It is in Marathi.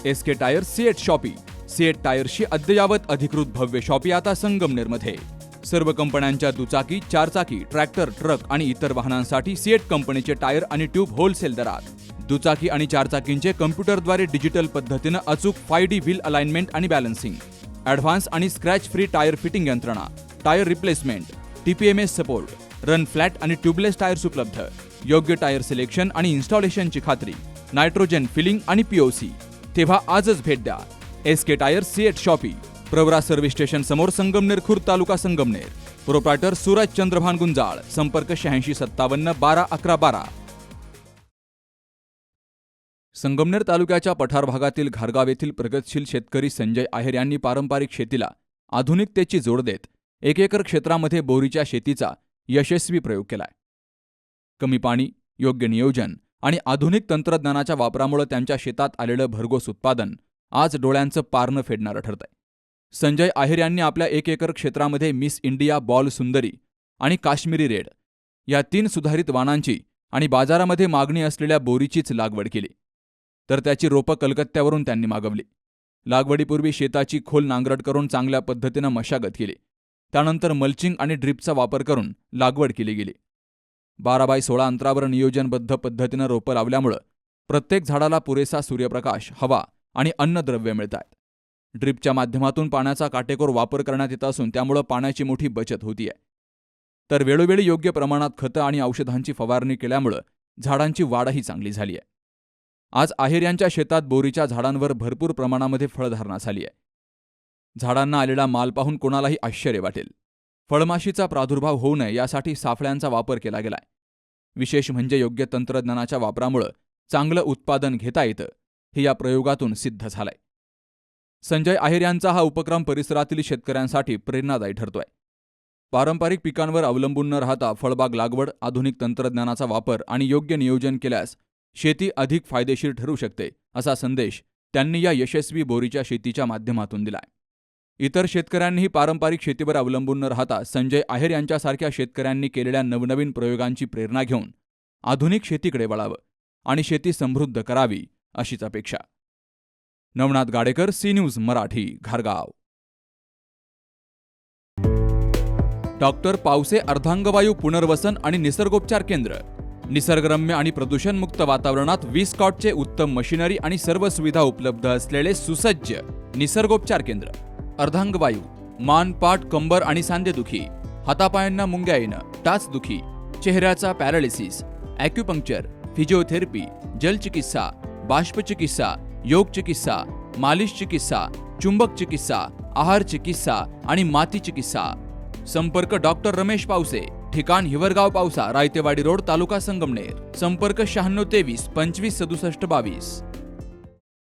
SK tyre CEAT shoppe. CEAT टायर्सची अद्ययावत अधिकृत भव्य शॉपी आता संगमनेरमध्ये. सर्व कंपन्यांच्या दुचाकी, चारचाकी, ट्रॅक्टर, ट्रक आणि इतर वाहनांसाठी सिएट कंपनीचे टायर आणि ट्यूब होलसेल दरात. दुचाकी आणि चारचाकींचे कम्प्युटरद्वारे डिजिटल पद्धतीनं अचूक 5D व्हील अलाइनमेंट आणि बॅलन्सिंग, ॲडव्हान्स आणि स्क्रॅच फ्री टायर फिटिंग यंत्रणा, tyre replacement, TPMS support, run flat आणि ट्यूबलेस टायर्स उपलब्ध. योग्य टायर सिलेक्शन आणि इन्स्टॉलेशनची खात्री, नायट्रोजन फिलिंग आणि POC. तेव्हा आजच भेट द्या. SK tyre CEAT shoppe, Pravara service station समोर, संगमनेर खुर्द, तालुका संगमनेर. प्रोप्रायटर सूरज चंद्रभान गुंजाळ. संपर्क 8657 12 11 12. संगमनेर तालुक्याच्या पठार भागातील घारगाव येथील प्रगतशील शेतकरी संजय आहेर यांनी पारंपरिक शेतीला आधुनिकतेची जोड देत 1 एकर क्षेत्रामध्ये बोरीच्या शेतीचा यशस्वी प्रयोग केलाय. कमी पाणी, योग्य नियोजन आणि आधुनिक तंत्रज्ञानाच्या वापरामुळे त्यांच्या शेतात आलेलं भरघोस उत्पादन आज डोळ्यांचं पारणं फेडणारं ठरतंय. संजय आहेर यांनी आपल्या 1 एकर क्षेत्रामध्ये मिस इंडिया बॉल सुंदरी आणि काश्मीरी रेड या 3 सुधारित वाणांची आणि बाजारामध्ये मागणी असलेल्या बोरीचीच लागवड केली. तर त्याची रोपं कलकत्त्यावरून त्यांनी मागवली. लागवडीपूर्वी शेताची खोल नांगरट करून चांगल्या पद्धतीनं मशागत केली. त्यानंतर मल्चिंग आणि ड्रिपचा वापर करून लागवड केली गेली. 12x16 अंतरावर नियोजनबद्ध पद्धतीनं रोपं लावल्यामुळं प्रत्येक झाडाला पुरेसा सूर्यप्रकाश, हवा आणि अन्नद्रव्य मिळतात. ड्रिपच्या माध्यमातून पाण्याचा काटेकोर वापर करण्यात येत असून त्यामुळं पाण्याची मोठी बचत होतीये. तर वेळोवेळी योग्य प्रमाणात खतं आणि औषधांची फवारणी केल्यामुळं झाडांची वाढही चांगली झाली आहे. आज आहेर यांच्या शेतात बोरीच्या झाडांवर भरपूर प्रमाणामध्ये फळधारणा झाली आहे. झाडांना आलेला माल पाहून कोणालाही आश्चर्य वाटेल. फळमाशीचा प्रादुर्भाव होऊ नये यासाठी साफळ्यांचा वापर केला गेलाय. विशेष म्हणजे योग्य तंत्रज्ञानाच्या वापरामुळं चांगलं उत्पादन घेता येतं हे या प्रयोगातून सिद्ध झालंय. संजय आहेर यांचा हा उपक्रम परिसरातील शेतकऱ्यांसाठी प्रेरणादायी ठरतोय. पारंपरिक पिकांवर अवलंबून न राहता फळबाग लागवड, आधुनिक तंत्रज्ञानाचा वापर आणि योग्य नियोजन केल्यास शेती अधिक फायदेशीर ठरू शकते, असा संदेश त्यांनी या यशस्वी बोरीच्या शेतीच्या माध्यमातून दिलाय. इतर शेतकऱ्यांनीही पारंपरिक शेतीवर अवलंबून न राहता संजय आहेर यांच्यासारख्या शेतकऱ्यांनी केलेल्या नवनवीन प्रयोगांची प्रेरणा घेऊन आधुनिक शेतीकडे वळावं आणि शेती समृद्ध करावी, अशीच अपेक्षा. नवनाथ गाडेकर, सी न्यूज मराठी, घारगाव. डॉक्टर पावसे अर्धांगवायू पुनर्वसन आणि निसर्गोपचार केंद्र. निसर्गरम्य आणि प्रदूषणमुक्त वातावरणात 20 कॉटचे उत्तम मशिनरी आणि सर्व सुविधा उपलब्ध असलेले सुसज्ज निसर्गोपचार केंद्र. अर्धांगवायू, मान, पाठ, कंबर आणि सांधेदुखी, हातापायांना मुंग्या येणं, टाचदुखी, चेहऱ्याचा पॅरालिसिस, ॲक्युपंक्चर, फिजिओथेरपी, जलचिकित्सा, बाष्पचिकित्सा, योग चिकित्सा, मालिश चिकित्सा, चुंबक चिकित्सा, आहार चिकित्सा आणि माती चिकित्सा. संपर्क डॉक्टर रमेश पावसे. ठिकाण हिवरगाव पावसा, रायतेवाडी रोड, तालुका संगमनेर. संपर्क 9623 25 67 22.